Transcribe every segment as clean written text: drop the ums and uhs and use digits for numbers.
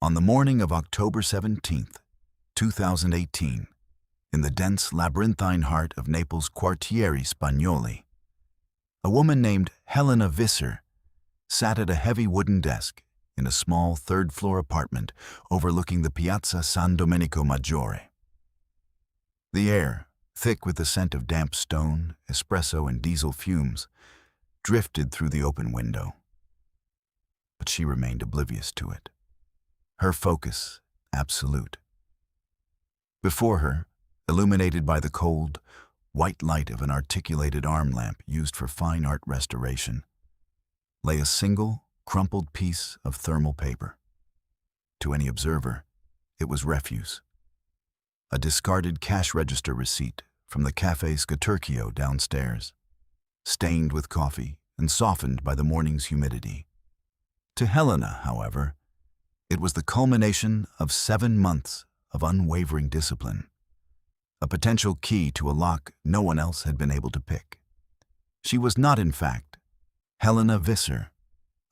On the morning of October 17th, 2018, in the dense labyrinthine heart of Naples' Quartieri Spagnoli, a woman named Helena Visser sat at a heavy wooden desk in a small third-floor apartment overlooking the Piazza San Domenico Maggiore. The air, thick with the scent of damp stone, espresso, and diesel fumes, drifted through the open window. But she remained oblivious to it, her focus absolute. Before her, illuminated by the cold, white light of an articulated arm lamp used for fine art restoration, lay a single, crumpled piece of thermal paper. To any observer, it was refuse. A discarded cash register receipt from the Cafe Scaturchio downstairs, stained with coffee and softened by the morning's humidity. To Helena, however, it was the culmination of 7 months of unwavering discipline, a potential key to a lock no one else had been able to pick. She was not, in fact, Helena Visser,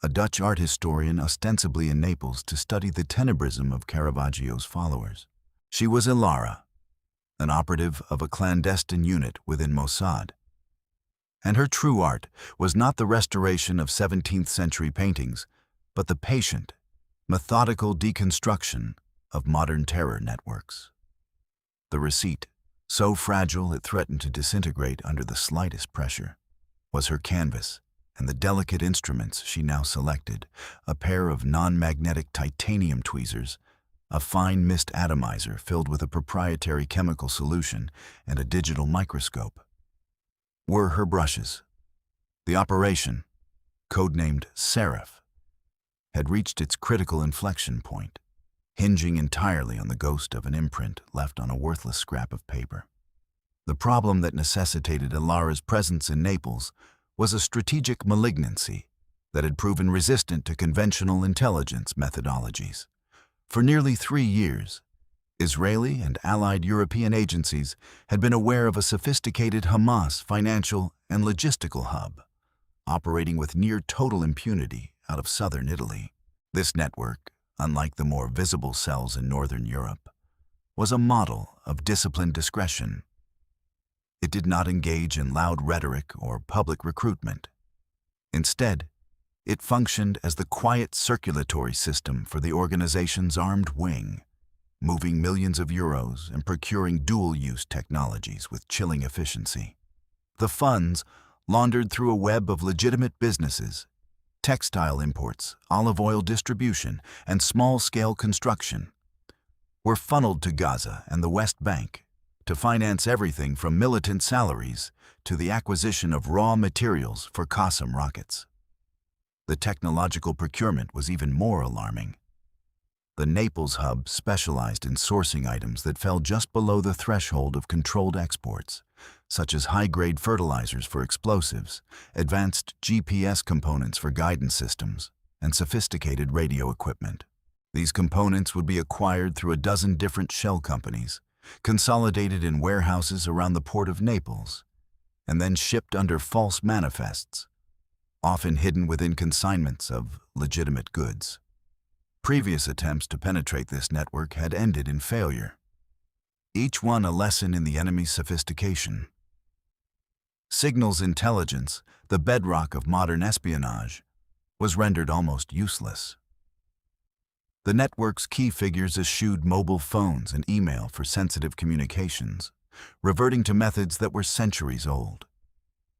a Dutch art historian ostensibly in Naples to study the tenebrism of Caravaggio's followers. She was Ilara, an operative of a clandestine unit within Mossad. And her true art was not the restoration of 17th-century paintings, but the patient, methodical deconstruction of modern terror networks. The receipt, so fragile it threatened to disintegrate under the slightest pressure, was her canvas and the delicate instruments she now selected, a pair of non-magnetic titanium tweezers, a fine mist atomizer filled with a proprietary chemical solution, and a digital microscope, were her brushes. The operation, codenamed Seraph, had reached its critical inflection point, hinging entirely on the ghost of an imprint left on a worthless scrap of paper. The problem that necessitated Ilara's presence in Naples was a strategic malignancy that had proven resistant to conventional intelligence methodologies. For nearly 3 years, Israeli and allied European agencies had been aware of a sophisticated Hamas financial and logistical hub, operating with near-total impunity out of southern Italy. This network, unlike the more visible cells in northern Europe, was a model of disciplined discretion. It did not engage in loud rhetoric or public recruitment. Instead, it functioned as the quiet circulatory system for the organization's armed wing, moving millions of euros and procuring dual-use technologies with chilling efficiency. The funds, laundered through a web of legitimate businesses, textile imports, olive oil distribution, and small-scale construction, were funneled to Gaza and the West Bank to finance everything from militant salaries to the acquisition of raw materials for Qassam rockets. The technological procurement was even more alarming. The Naples hub specialized in sourcing items that fell just below the threshold of controlled exports, such as high-grade fertilizers for explosives, advanced GPS components for guidance systems, and sophisticated radio equipment. These components would be acquired through a dozen different shell companies, consolidated in warehouses around the port of Naples, and then shipped under false manifests, often hidden within consignments of legitimate goods. Previous attempts to penetrate this network had ended in failure, each one a lesson in the enemy's sophistication. Signals intelligence, the bedrock of modern espionage, was rendered almost useless. The network's key figures eschewed mobile phones and email for sensitive communications, reverting to methods that were centuries old.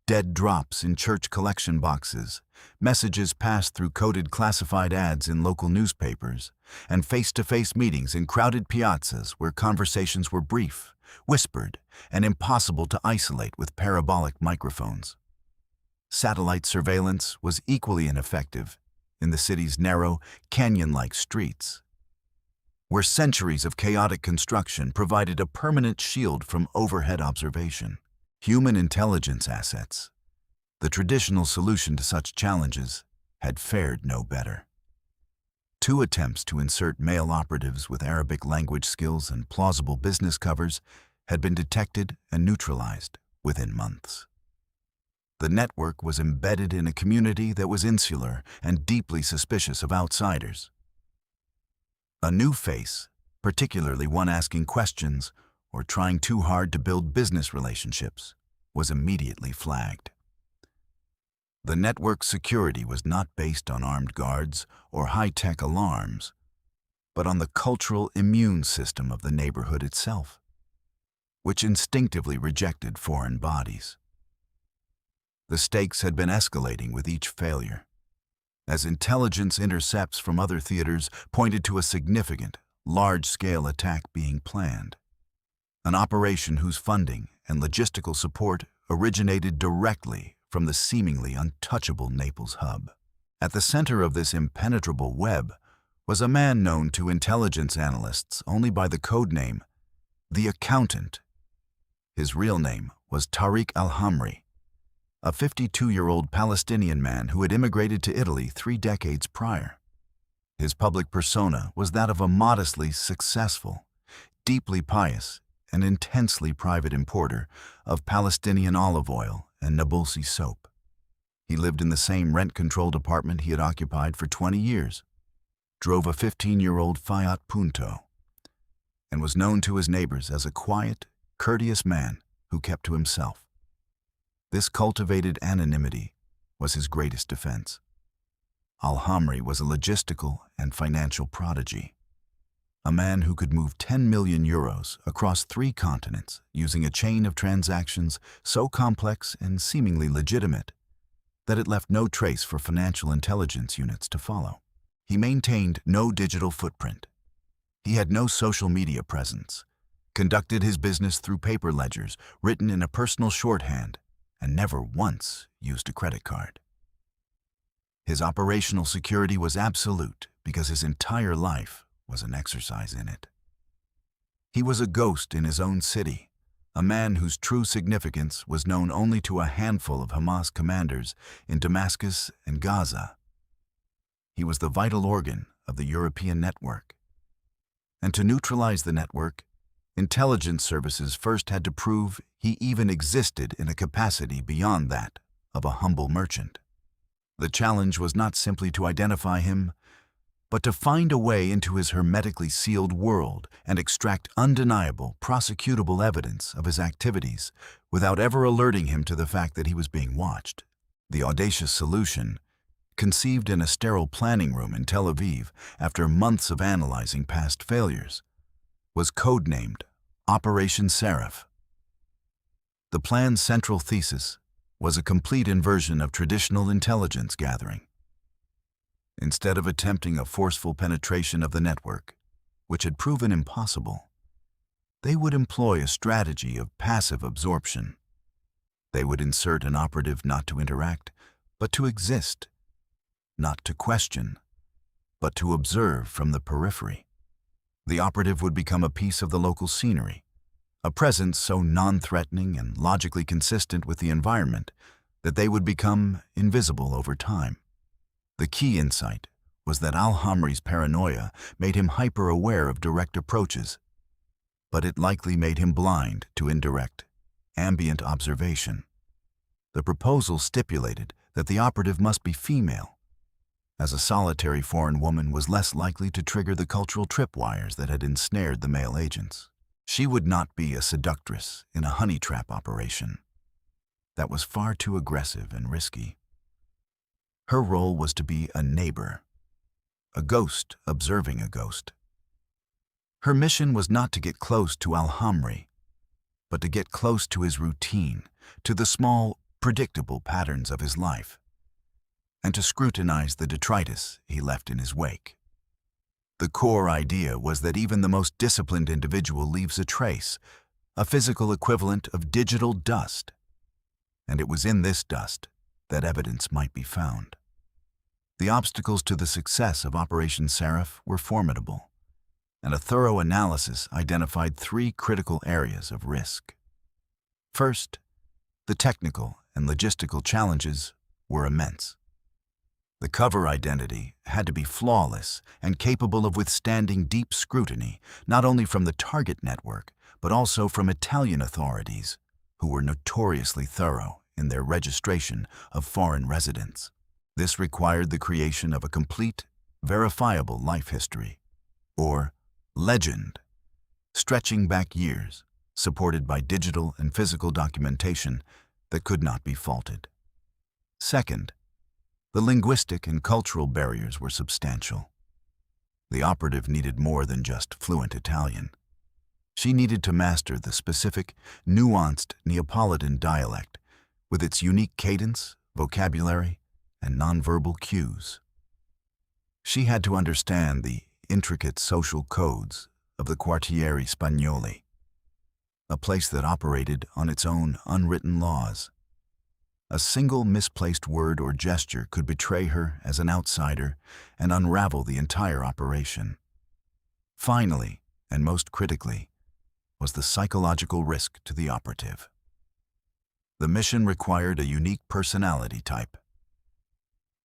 Dead drops in church collection boxes, messages passed through coded classified ads in local newspapers, and face-to-face meetings in crowded piazzas where conversations were brief, whispered, and impossible to isolate with parabolic microphones. Satellite surveillance was equally ineffective in the city's narrow, canyon-like streets, where centuries of chaotic construction provided a permanent shield from overhead observation. Human intelligence assets, the traditional solution to such challenges, had fared no better. 2 attempts to insert male operatives with Arabic language skills and plausible business covers had been detected and neutralized within months. The network was embedded in a community that was insular and deeply suspicious of outsiders. A new face, particularly one asking questions or trying too hard to build business relationships, was immediately flagged. The network's security was not based on armed guards or high-tech alarms, but on the cultural immune system of the neighborhood itself, which instinctively rejected foreign bodies. The stakes had been escalating with each failure, as intelligence intercepts from other theaters pointed to a significant, large-scale attack being planned. An operation whose funding and logistical support originated directly from the seemingly untouchable Naples hub. At the center of this impenetrable web was a man known to intelligence analysts only by the codename the Accountant. His real name was Tariq al-Hamri, a 52-year-old Palestinian man who had immigrated to Italy 3 decades prior. His public persona was that of a modestly successful, deeply pious, and intensely private importer of Palestinian olive oil and Naples soap. He lived in the same rent-controlled apartment he had occupied for 20 years, drove a 15-year-old Fiat Punto, and was known to his neighbors as a quiet, courteous man who kept to himself. This cultivated anonymity was his greatest defense. Al-Hamri was a logistical and financial prodigy, a man who could move 10 million euros across 3 continents using a chain of transactions so complex and seemingly legitimate that it left no trace for financial intelligence units to follow. He maintained no digital footprint. He had no social media presence, conducted his business through paper ledgers written in a personal shorthand, and never once used a credit card. His operational security was absolute because his entire life was an exercise in it. He was a ghost in his own city, a man whose true significance was known only to a handful of Hamas commanders in Damascus and Gaza. He was the vital organ of the European network. And to neutralize the network, intelligence services first had to prove he even existed in a capacity beyond that of a humble merchant. The challenge was not simply to identify him, but to find a way into his hermetically sealed world and extract undeniable, prosecutable evidence of his activities without ever alerting him to the fact that he was being watched. The audacious solution, conceived in a sterile planning room in Tel Aviv after months of analyzing past failures, was codenamed Operation Seraph. The plan's central thesis was a complete inversion of traditional intelligence gathering. Instead of attempting a forceful penetration of the network, which had proven impossible, they would employ a strategy of passive absorption. They would insert an operative not to interact, but to exist, not to question, but to observe from the periphery. The operative would become a piece of the local scenery, a presence so non-threatening and logically consistent with the environment that they would become invisible over time. The key insight was that Al-Hamri's paranoia made him hyper-aware of direct approaches, but it likely made him blind to indirect, ambient observation. The proposal stipulated that the operative must be female, as a solitary foreign woman was less likely to trigger the cultural tripwires that had ensnared the male agents. She would not be a seductress in a honey trap operation. That was far too aggressive and risky. Her role was to be a neighbor, a ghost observing a ghost. Her mission was not to get close to Al-Hamri, but to get close to his routine, to the small, predictable patterns of his life, and to scrutinize the detritus he left in his wake. The core idea was that even the most disciplined individual leaves a trace, a physical equivalent of digital dust, and it was in this dust that evidence might be found. The obstacles to the success of Operation Seraph were formidable, and a thorough analysis identified 3 critical areas of risk. First, the technical and logistical challenges were immense. The cover identity had to be flawless and capable of withstanding deep scrutiny, not only from the target network, but also from Italian authorities, who were notoriously thorough in their registration of foreign residents. This required the creation of a complete, verifiable life history, or legend, stretching back years, supported by digital and physical documentation that could not be faulted. Second, the linguistic and cultural barriers were substantial. The operative needed more than just fluent Italian. She needed to master the specific, nuanced Neapolitan dialect with its unique cadence, vocabulary, and nonverbal cues. She had to understand the intricate social codes of the Quartieri Spagnoli, a place that operated on its own unwritten laws. A single misplaced word or gesture could betray her as an outsider and unravel the entire operation. Finally, and most critically, was the psychological risk to the operative. The mission required a unique personality type.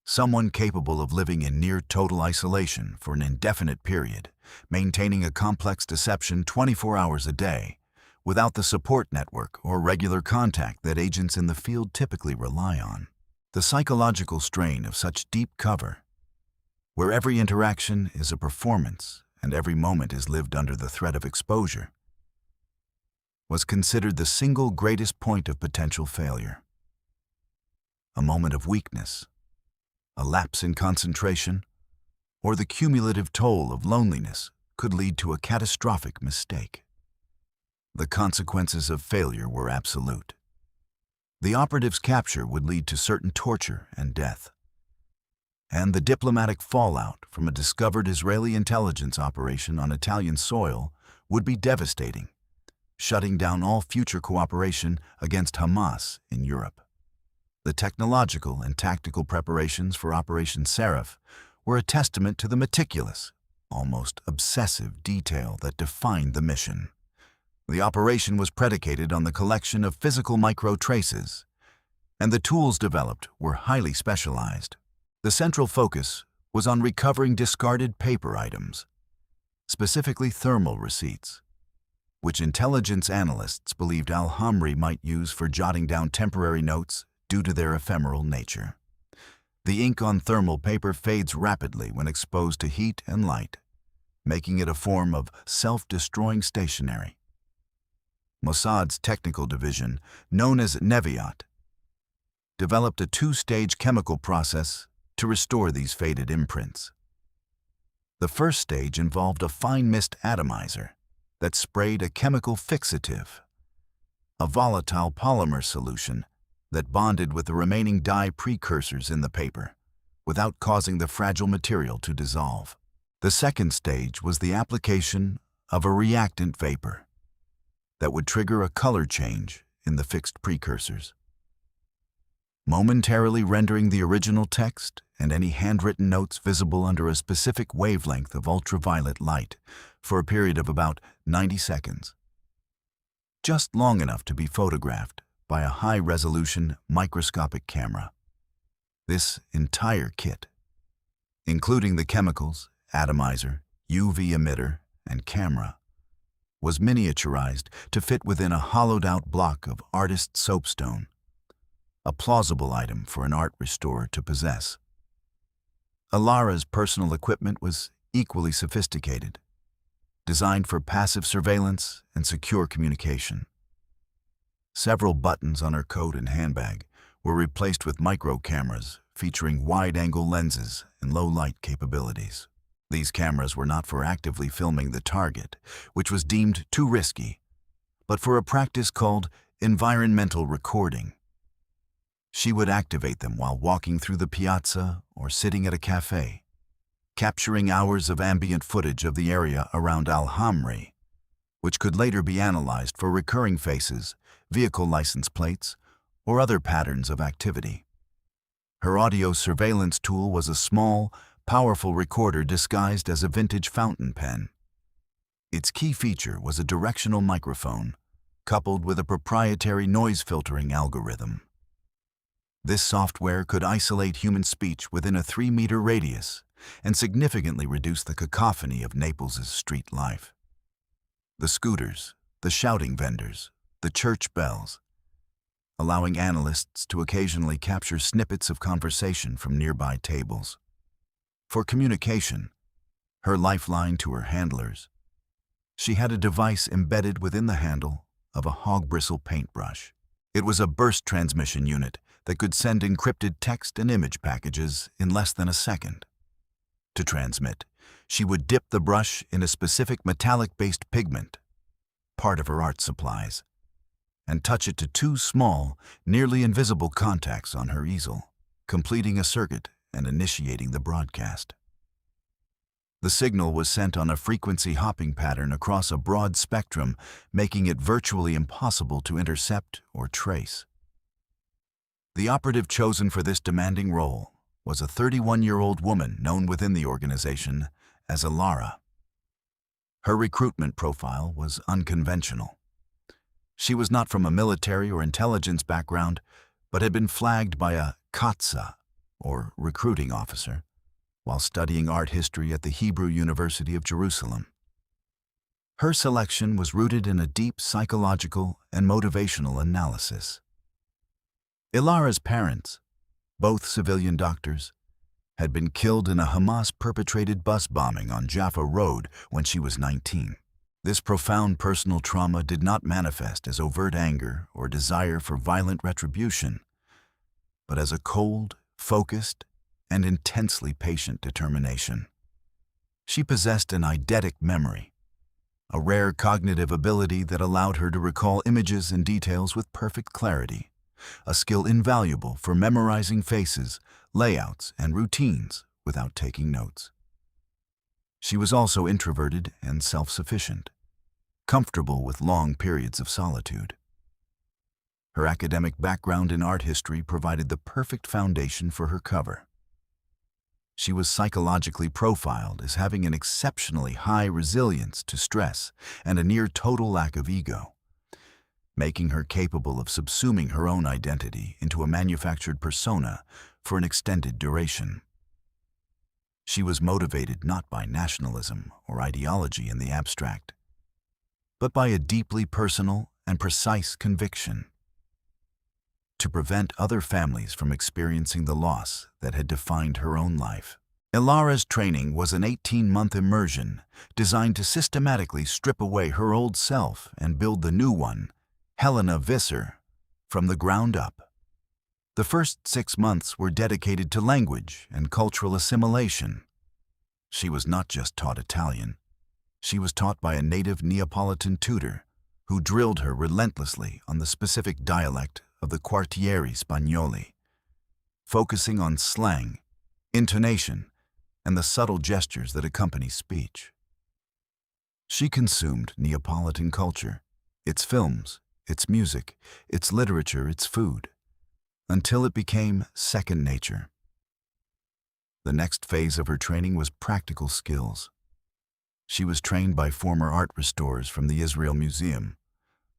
Someone capable of living in near total isolation for an indefinite period, maintaining a complex deception 24 hours a day, without the support network or regular contact that agents in the field typically rely on. The psychological strain of such deep cover, where every interaction is a performance and every moment is lived under the threat of exposure, was considered the single greatest point of potential failure. A moment of weakness, a lapse in concentration, or the cumulative toll of loneliness could lead to a catastrophic mistake. The consequences of failure were absolute. The operative's capture would lead to certain torture and death. And the diplomatic fallout from a discovered Israeli intelligence operation on Italian soil would be devastating, shutting down all future cooperation against Hamas in Europe. The technological and tactical preparations for Operation Seraph were a testament to the meticulous, almost obsessive detail that defined the mission. The operation was predicated on the collection of physical micro-traces, and the tools developed were highly specialized. The central focus was on recovering discarded paper items, specifically thermal receipts, which intelligence analysts believed Al-Hamri might use for jotting down temporary notes due to their ephemeral nature. The ink on thermal paper fades rapidly when exposed to heat and light, making it a form of self-destroying stationery. Mossad's technical division, known as Neviot, developed a two-stage chemical process to restore these faded imprints. The first stage involved a fine mist atomizer that sprayed a chemical fixative, a volatile polymer solution that bonded with the remaining dye precursors in the paper without causing the fragile material to dissolve. The second stage was the application of a reactant vapor that would trigger a color change in the fixed precursors, momentarily rendering the original text and any handwritten notes visible under a specific wavelength of ultraviolet light for a period of about 90 seconds, just long enough to be photographed by a high-resolution microscopic camera. This entire kit, including the chemicals, atomizer, UV emitter, and camera, was miniaturized to fit within a hollowed-out block of artist soapstone, a plausible item for an art restorer to possess. Alara's personal equipment was equally sophisticated, designed for passive surveillance and secure communication. Several buttons on her coat and handbag were replaced with micro cameras featuring wide-angle lenses and low-light capabilities. These cameras were not for actively filming the target, which was deemed too risky, but for a practice called environmental recording. She would activate them while walking through the piazza or sitting at a cafe, capturing hours of ambient footage of the area around Al-Hamri, which could later be analyzed for recurring faces, vehicle license plates, or other patterns of activity. Her audio surveillance tool was a small, powerful recorder disguised as a vintage fountain pen. Its key feature was a directional microphone, coupled with a proprietary noise filtering algorithm. This software could isolate human speech within a 3-meter radius and significantly reduce the cacophony of Naples' street life. The scooters, the shouting vendors, the church bells, allowing analysts to occasionally capture snippets of conversation from nearby tables. For communication, her lifeline to her handlers. She had a device embedded within the handle of a hog bristle paintbrush. It was a burst transmission unit that could send encrypted text and image packages in less than a second. To transmit, she would dip the brush in a specific metallic-based pigment, part of her art supplies, and touch it to two small, nearly invisible contacts on her easel, completing a circuit and initiating the broadcast. The signal was sent on a frequency hopping pattern across a broad spectrum, making it virtually impossible to intercept or trace. The operative chosen for this demanding role was a 31-year-old woman known within the organization as Ilara. Her recruitment profile was unconventional. She was not from a military or intelligence background, but had been flagged by a katsa, or recruiting officer, while studying art history at the Hebrew University of Jerusalem. Her selection was rooted in a deep psychological and motivational analysis. Ilara's parents, both civilian doctors, had been killed in a Hamas-perpetrated bus bombing on Jaffa Road when she was 19. This profound personal trauma did not manifest as overt anger or desire for violent retribution, but as a cold, focused, and intensely patient determination. She possessed an eidetic memory, a rare cognitive ability that allowed her to recall images and details with perfect clarity, a skill invaluable for memorizing faces, layouts, and routines without taking notes. She was also introverted and self-sufficient, comfortable with long periods of solitude. Her academic background in art history provided the perfect foundation for her cover. She was psychologically profiled as having an exceptionally high resilience to stress and a near-total lack of ego, making her capable of subsuming her own identity into a manufactured persona for an extended duration. She was motivated not by nationalism or ideology in the abstract, but by a deeply personal and precise conviction to prevent other families from experiencing the loss that had defined her own life. Ilara's training was an 18-month immersion designed to systematically strip away her old self and build the new one, Helena Visser, from the ground up. The first 6 months were dedicated to language and cultural assimilation. She was not just taught Italian. She was taught by a native Neapolitan tutor who drilled her relentlessly on the specific dialect of the Quartieri Spagnoli, focusing on slang, intonation, and the subtle gestures that accompany speech. She consumed Neapolitan culture, its films, its music, its literature, its food, until it became second nature. The next phase of her training was practical skills. She was trained by former art restorers from the Israel Museum,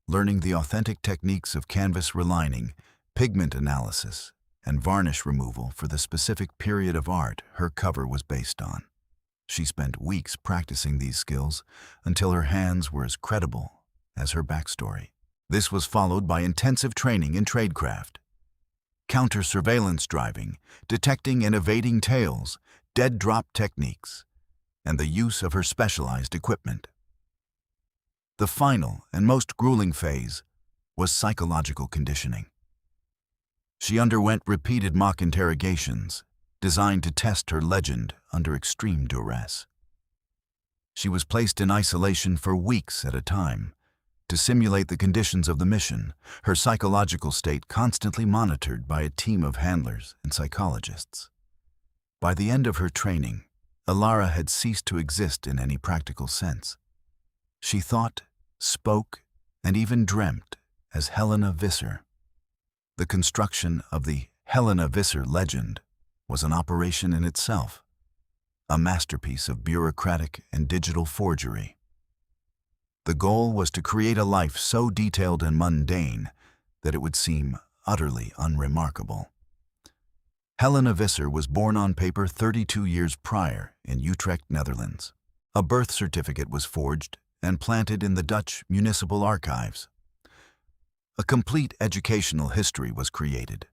learning the authentic techniques of canvas relining, pigment analysis, and varnish removal for the specific period of art her cover was based on. She spent weeks practicing these skills until her hands were as credible as her backstory. This was followed by intensive training in tradecraft, counter-surveillance driving, detecting and evading tails, dead drop techniques, and the use of her specialized equipment. The final and most grueling phase was psychological conditioning. She underwent repeated mock interrogations designed to test her legend under extreme duress. She was placed in isolation for weeks at a time to simulate the conditions of the mission, her psychological state constantly monitored by a team of handlers and psychologists. By the end of her training, Ilara had ceased to exist in any practical sense. She thought, spoke, and even dreamt as Helena Visser. The construction of the Helena Visser legend was an operation in itself, a masterpiece of bureaucratic and digital forgery. The goal was to create a life so detailed and mundane that it would seem utterly unremarkable. Helena Visser was born on paper 32 years prior in Utrecht, Netherlands. A birth certificate was forged and planted in the Dutch municipal archives. A complete educational history was created.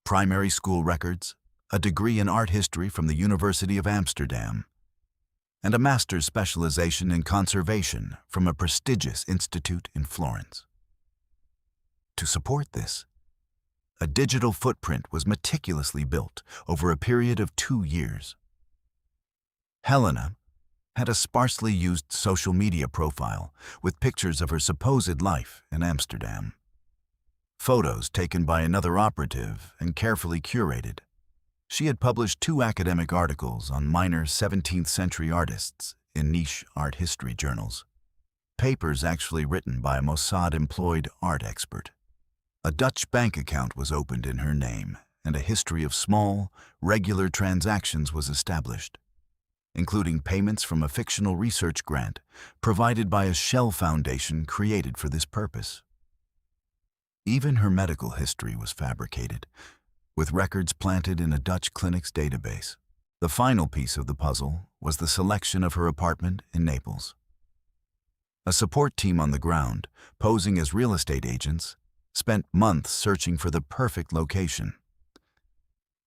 Primary school records, a degree in art history from the University of Amsterdam, and a master's specialization in conservation from a prestigious institute in Florence. To support this, a digital footprint was meticulously built over a period of 2 years. Helena had a sparsely used social media profile with pictures of her supposed life in Amsterdam. Photos taken by another operative and carefully curated. She had published 2 academic articles on minor 17th century artists in niche art history journals. Papers actually written by a Mossad-employed art expert. A Dutch bank account was opened in her name, and a history of small, regular transactions was established, including payments from a fictional research grant provided by a shell foundation created for this purpose. Even her medical history was fabricated, with records planted in a Dutch clinic's database. The final piece of the puzzle was the selection of her apartment in Naples. A support team on the ground, posing as real estate agents, spent months searching for the perfect location.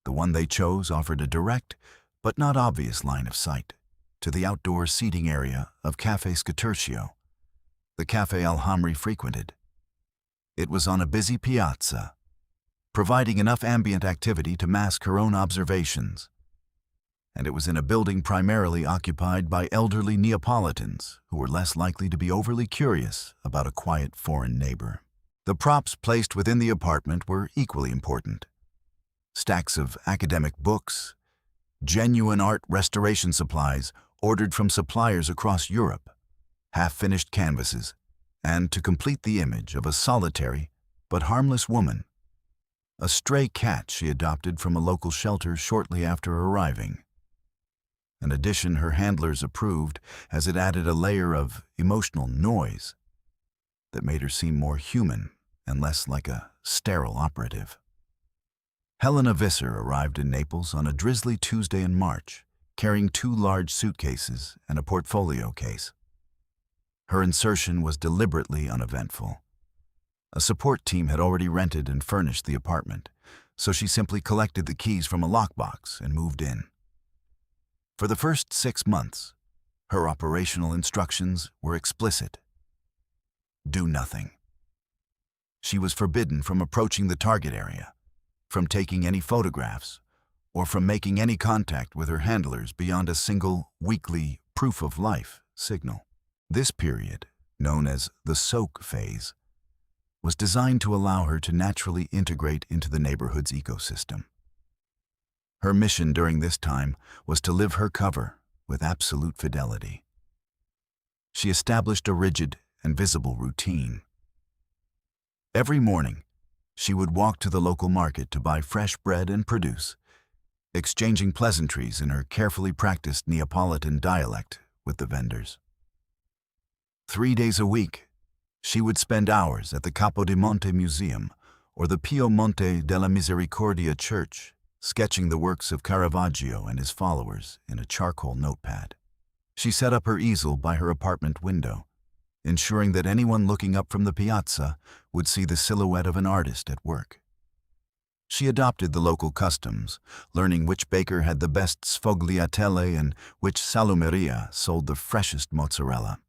The one they chose offered a direct, but not obvious line of sight to the outdoor seating area of Café Scaturcio, the Café Alhamri frequented. It was on a busy piazza, providing enough ambient activity to mask her own observations, and it was in a building primarily occupied by elderly Neapolitans who were less likely to be overly curious about a quiet foreign neighbor. The props placed within the apartment were equally important. Stacks of academic books, genuine art restoration supplies ordered from suppliers across Europe, half-finished canvases, and to complete the image of a solitary but harmless woman, a stray cat she adopted from a local shelter shortly after arriving. An addition her handlers approved as it added a layer of emotional noise that made her seem more human and less like a sterile operative. Helena Visser arrived in Naples on a drizzly Tuesday in March, carrying 2 large suitcases and a portfolio case. Her insertion was deliberately uneventful. A support team had already rented and furnished the apartment, so she simply collected the keys from a lockbox and moved in. For the first 6 months, her operational instructions were explicit. Do nothing. She was forbidden from approaching the target area, from taking any photographs, or from making any contact with her handlers beyond a single weekly proof of life signal. This period, known as the soak phase, was designed to allow her to naturally integrate into the neighborhood's ecosystem. Her mission during this time was to live her cover with absolute fidelity. She established a rigid and visible routine. Every morning, she would walk to the local market to buy fresh bread and produce, exchanging pleasantries in her carefully practiced Neapolitan dialect with the vendors. 3 days a week, she would spend hours at the Capodimonte Museum or the Pio Monte della Misericordia Church, sketching the works of Caravaggio and his followers in a charcoal notepad. She set up her easel by her apartment window, ensuring that anyone looking up from the piazza would see the silhouette of an artist at work. She adopted the local customs, learning which baker had the best sfogliatelle and which salumeria sold the freshest mozzarella.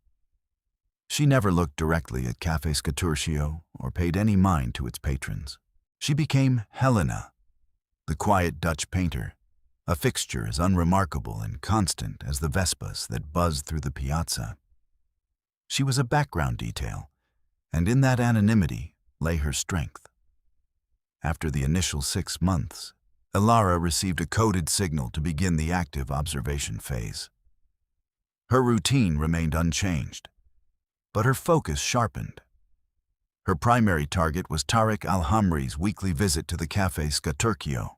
She never looked directly at Café Scaturcio or paid any mind to its patrons. She became Helena, the quiet Dutch painter, a fixture as unremarkable and constant as the Vespas that buzzed through the piazza. She was a background detail, and in that anonymity lay her strength. After the initial 6 months, Ilara received a coded signal to begin the active observation phase. Her routine remained unchanged, but her focus sharpened. Her primary target was Tariq Alhamri's weekly visit to the Café Scaturcio.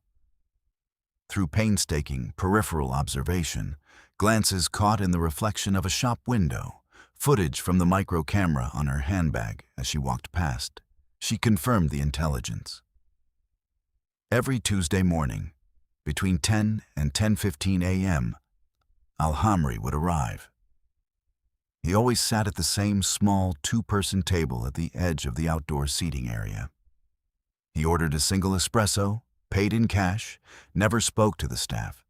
Through painstaking peripheral observation, glances caught in the reflection of a shop window, footage from the micro camera on her handbag as she walked past, she confirmed the intelligence. Every Tuesday morning, between 10 and 10:15 a.m., Alhamri would arrive. He always sat at the same small 2-person table at the edge of the outdoor seating area. He ordered a single espresso, paid in cash, never spoke to the staff.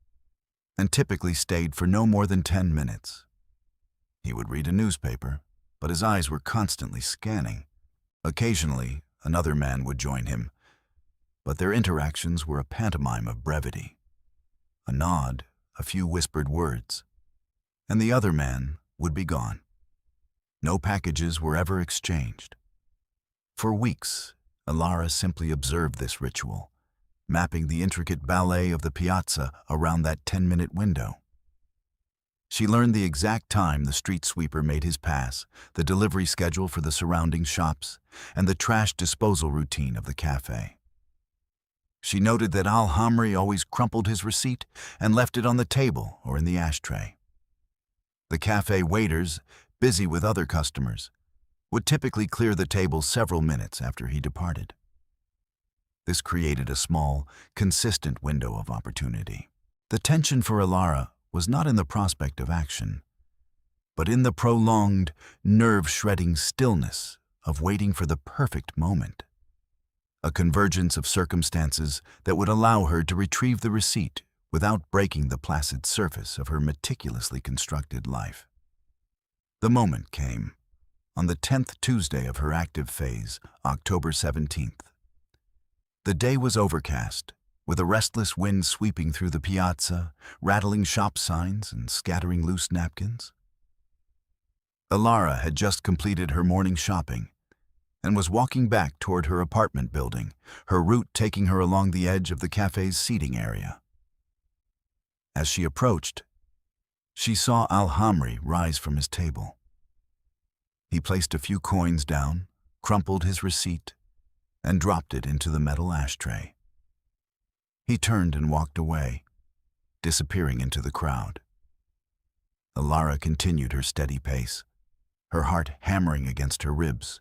and typically stayed for no more than 10 minutes. He would read a newspaper, but his eyes were constantly scanning. Occasionally, another man would join him, but their interactions were a pantomime of brevity. A nod, a few whispered words, and the other man would be gone. No packages were ever exchanged. For weeks, Alara simply observed this ritual, mapping the intricate ballet of the piazza around that 10-minute window. She learned the exact time the street sweeper made his pass, the delivery schedule for the surrounding shops, and the trash disposal routine of the cafe. She noted that Al-Hamri always crumpled his receipt and left it on the table or in the ashtray. The cafe waiters, busy with other customers, would typically clear the table several minutes after he departed. This created a small, consistent window of opportunity. The tension for Alara was not in the prospect of action, but in the prolonged, nerve-shredding stillness of waiting for the perfect moment. A convergence of circumstances that would allow her to retrieve the receipt without breaking the placid surface of her meticulously constructed life. The moment came, on the 10th Tuesday of her active phase, October 17th. The day was overcast, with a restless wind sweeping through the piazza, rattling shop signs and scattering loose napkins. Alara had just completed her morning shopping and was walking back toward her apartment building, her route taking her along the edge of the cafe's seating area. As she approached, she saw Al-Hamri rise from his table. He placed a few coins down, crumpled his receipt, and dropped it into the metal ashtray. He turned and walked away, disappearing into the crowd. Alara continued her steady pace, her heart hammering against her ribs,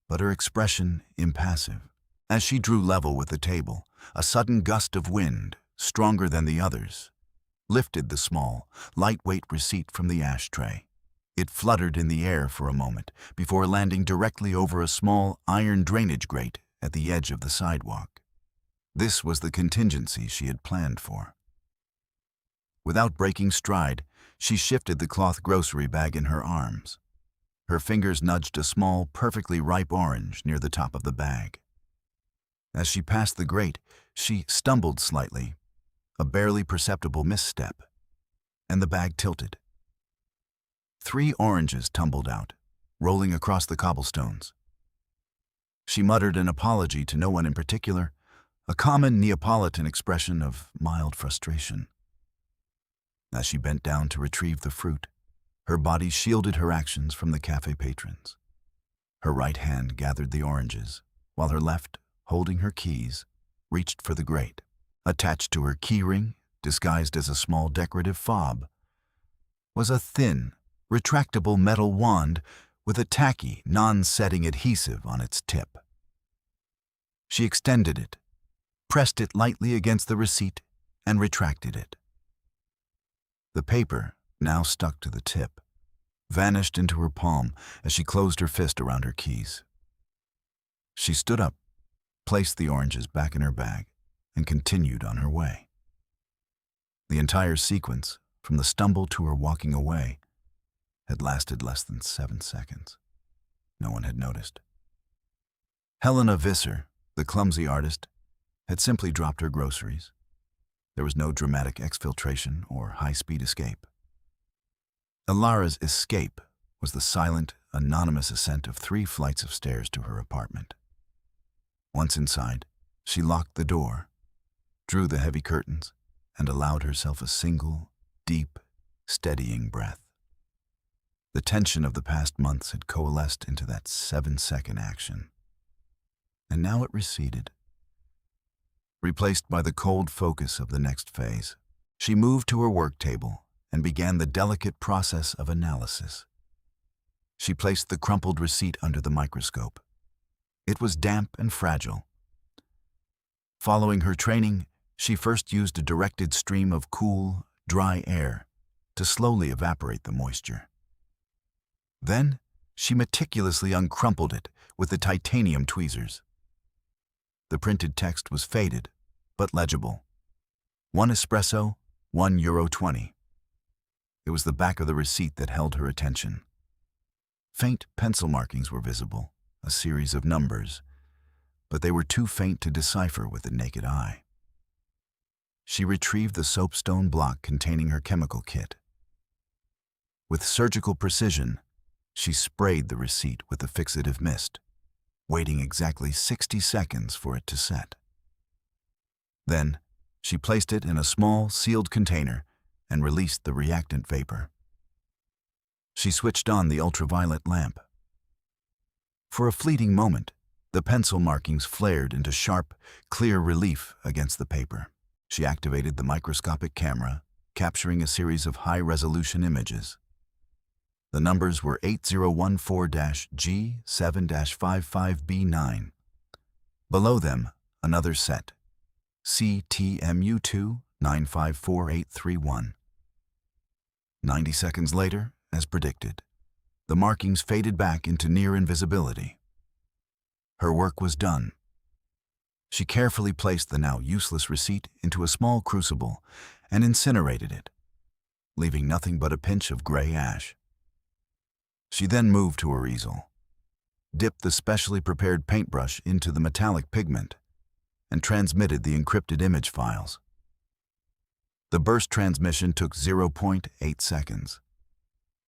but her expression impassive. As she drew level with the table, a sudden gust of wind, stronger than the others, lifted the small, lightweight receipt from the ashtray. It fluttered in the air for a moment before landing directly over a small iron drainage grate at the edge of the sidewalk. This was the contingency she had planned for. Without breaking stride, she shifted the cloth grocery bag in her arms. Her fingers nudged a small, perfectly ripe orange near the top of the bag. As she passed the grate, she stumbled slightly, a barely perceptible misstep, and the bag tilted. 3 oranges tumbled out, rolling across the cobblestones. She muttered an apology to no one in particular, a common Neapolitan expression of mild frustration. As she bent down to retrieve the fruit, her body shielded her actions from the cafe patrons. Her right hand gathered the oranges, while her left, holding her keys, reached for the grate. Attached to her keyring, disguised as a small decorative fob, was a thin, retractable metal wand with a tacky, non-setting adhesive on its tip. She extended it, pressed it lightly against the receipt, and retracted it. The paper, now stuck to the tip, vanished into her palm as she closed her fist around her keys. She stood up, placed the oranges back in her bag, and continued on her way. The entire sequence, from the stumble to her walking away, had lasted less than 7 seconds. No one had noticed. Helena Visser, the clumsy artist, had simply dropped her groceries. There was no dramatic exfiltration or high-speed escape. Alara's escape was the silent, anonymous ascent of 3 flights of stairs to her apartment. Once inside, she locked the door, drew the heavy curtains, and allowed herself a single, deep, steadying breath. The tension of the past months had coalesced into that 7-second action, and now it receded. Replaced by the cold focus of the next phase, she moved to her work table and began the delicate process of analysis. She placed the crumpled receipt under the microscope. It was damp and fragile. Following her training, she first used a directed stream of cool, dry air to slowly evaporate the moisture. Then, she meticulously uncrumpled it with the titanium tweezers. The printed text was faded, but legible. 1 espresso, €1.20. It was the back of the receipt that held her attention. Faint pencil markings were visible, a series of numbers, but they were too faint to decipher with the naked eye. She retrieved the soapstone block containing her chemical kit. With surgical precision, she sprayed the receipt with the fixative mist, waiting exactly 60 seconds for it to set. Then, she placed it in a small, sealed container and released the reactant vapor. She switched on the ultraviolet lamp. For a fleeting moment, the pencil markings flared into sharp, clear relief against the paper. She activated the microscopic camera, capturing a series of high-resolution images. The numbers were 8014-G7-55B9. Below them, another set, CTMU2-954831. 90 seconds later, as predicted, the markings faded back into near invisibility. Her work was done. She carefully placed the now useless receipt into a small crucible and incinerated it, leaving nothing but a pinch of gray ash. She then moved to her easel, dipped the specially prepared paintbrush into the metallic pigment, and transmitted the encrypted image files. The burst transmission took 0.8 seconds.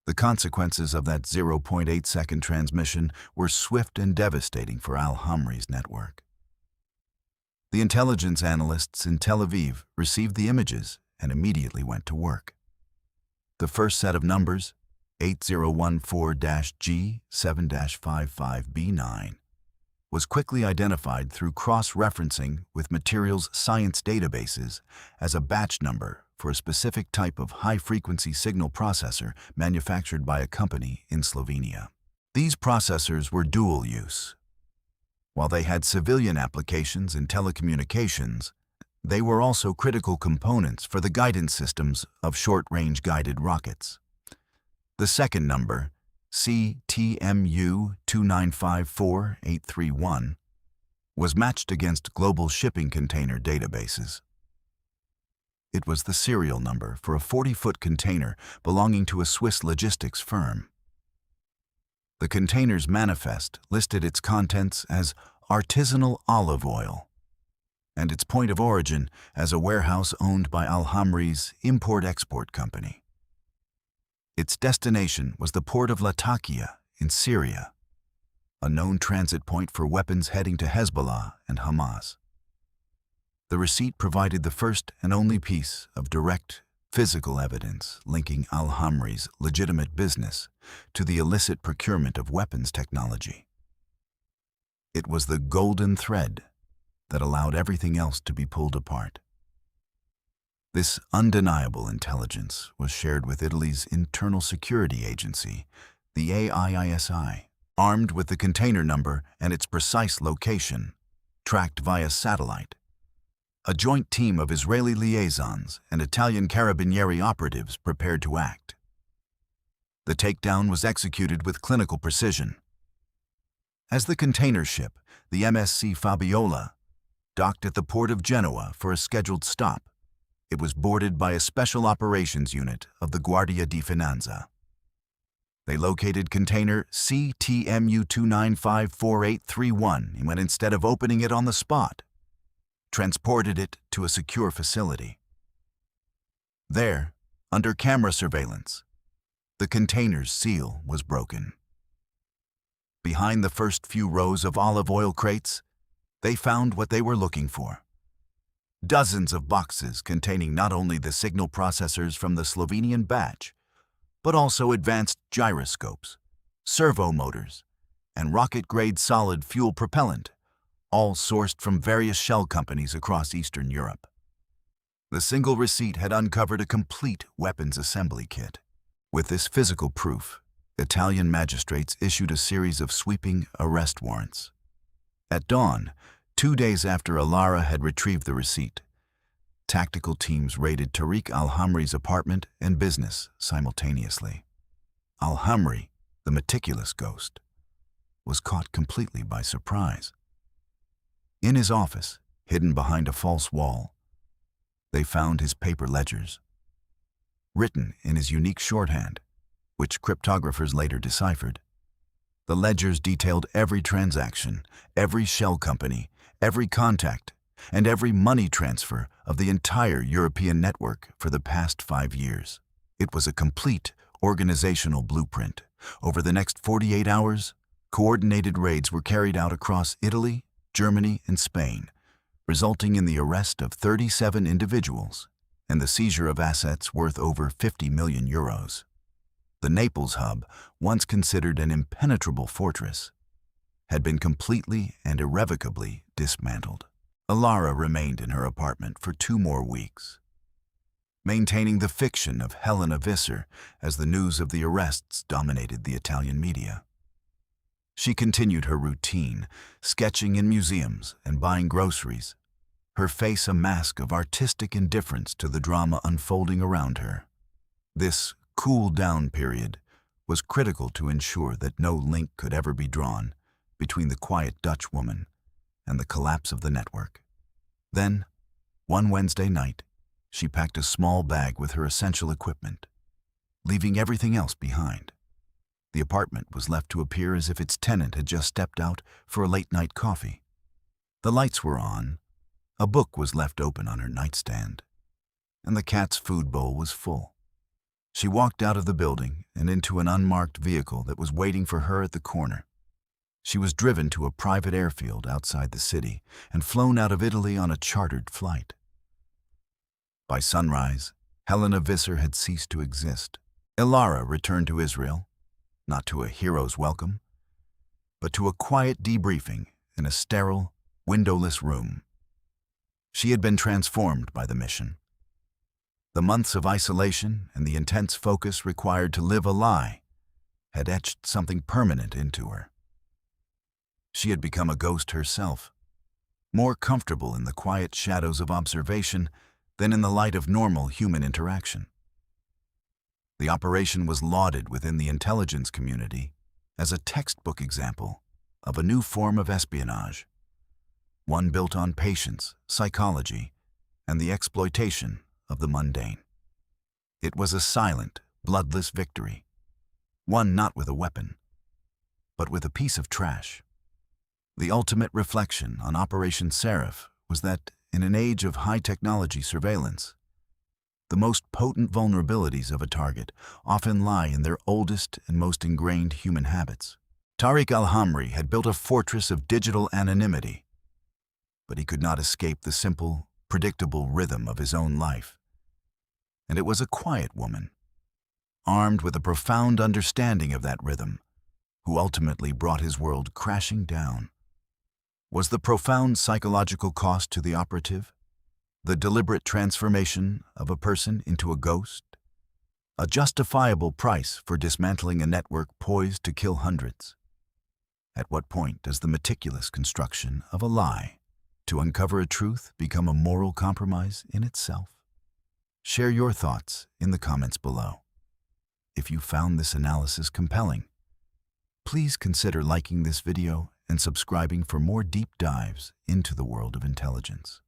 The consequences of that 0.8-second transmission were swift and devastating for Al-Hamri's network. The intelligence analysts in Tel Aviv received the images and immediately went to work. The first set of numbers, 8014-G7-55B9, was quickly identified through cross-referencing with materials science databases as a batch number for a specific type of high-frequency signal processor manufactured by a company in Slovenia. These processors were dual-use. While they had civilian applications in telecommunications, they were also critical components for the guidance systems of short-range guided rockets. The second number, CTMU2954831, was matched against global shipping container databases. It was the serial number for a 40-foot container belonging to a Swiss logistics firm. The container's manifest listed its contents as artisanal olive oil, and its point of origin as a warehouse owned by Al-Hamri's import-export company. Its destination was the port of Latakia in Syria, a known transit point for weapons heading to Hezbollah and Hamas. The receipt provided the first and only piece of direct, physical evidence linking Al-Hamri's legitimate business to the illicit procurement of weapons technology. It was the golden thread that allowed everything else to be pulled apart. This undeniable intelligence was shared with Italy's internal security agency, the AIISI, armed with the container number and its precise location, tracked via satellite. A joint team of Israeli liaisons and Italian carabinieri operatives prepared to act. The takedown was executed with clinical precision. As the container ship, the MSC Fabiola, docked at the port of Genoa for a scheduled stop, it was boarded by a special operations unit of the Guardia di Finanza. They located container CTMU2954831 and, instead of opening it on the spot, transported it to a secure facility. There, under camera surveillance, the container's seal was broken. Behind the first few rows of olive oil crates, they found what they were looking for. Dozens of boxes containing not only the signal processors from the Slovenian batch, but also advanced gyroscopes, servo motors, and rocket-grade solid fuel propellant, all sourced from various shell companies across Eastern Europe. The single receipt had uncovered a complete weapons assembly kit. With this physical proof, Italian magistrates issued a series of sweeping arrest warrants. At dawn, 2 days after Alara had retrieved the receipt, tactical teams raided Tariq Al-Hamri's apartment and business simultaneously. Al-Hamri, the meticulous ghost, was caught completely by surprise. In his office, hidden behind a false wall, they found his paper ledgers, written in his unique shorthand, which cryptographers later deciphered. The ledgers detailed every transaction, every shell company, every contact, and every money transfer of the entire European network for the past 5 years. It was a complete organizational blueprint. Over the next 48 hours, coordinated raids were carried out across Italy, Germany, and Spain, resulting in the arrest of 37 individuals and the seizure of assets worth over 50 million euros. The Naples hub, once considered an impenetrable fortress, had been completely and irrevocably dismantled. Ilara remained in her apartment for 2 more weeks, maintaining the fiction of Helena Visser as the news of the arrests dominated the Italian media. She continued her routine, sketching in museums and buying groceries, her face a mask of artistic indifference to the drama unfolding around her. This cool-down period was critical to ensure that no link could ever be drawn between the quiet Dutch woman and the collapse of the network. Then, one Wednesday night, she packed a small bag with her essential equipment, leaving everything else behind. The apartment was left to appear as if its tenant had just stepped out for a late-night coffee. The lights were on, a book was left open on her nightstand, and the cat's food bowl was full. She walked out of the building and into an unmarked vehicle that was waiting for her at the corner. She was driven to a private airfield outside the city and flown out of Italy on a chartered flight. By sunrise, Helena Visser had ceased to exist. Ilara returned to Israel, not to a hero's welcome, but to a quiet debriefing in a sterile, windowless room. She had been transformed by the mission. The months of isolation and the intense focus required to live a lie had etched something permanent into her. She had become a ghost herself, more comfortable in the quiet shadows of observation than in the light of normal human interaction. The operation was lauded within the intelligence community as a textbook example of a new form of espionage, one built on patience, psychology, and the exploitation of the mundane. It was a silent, bloodless victory, one not with a weapon, but with a piece of trash. The ultimate reflection on Operation Seraph was that, in an age of high-technology surveillance, the most potent vulnerabilities of a target often lie in their oldest and most ingrained human habits. Tariq al-Hamri had built a fortress of digital anonymity, but he could not escape the simple, predictable rhythm of his own life. And it was a quiet woman, armed with a profound understanding of that rhythm, who ultimately brought his world crashing down. Was the profound psychological cost to the operative the deliberate transformation of a person into a ghost? A justifiable price for dismantling a network poised to kill hundreds? At what point does the meticulous construction of a lie to uncover a truth become a moral compromise in itself? Share your thoughts in the comments below. If you found this analysis compelling, please consider liking this video and subscribing for more deep dives into the world of intelligence.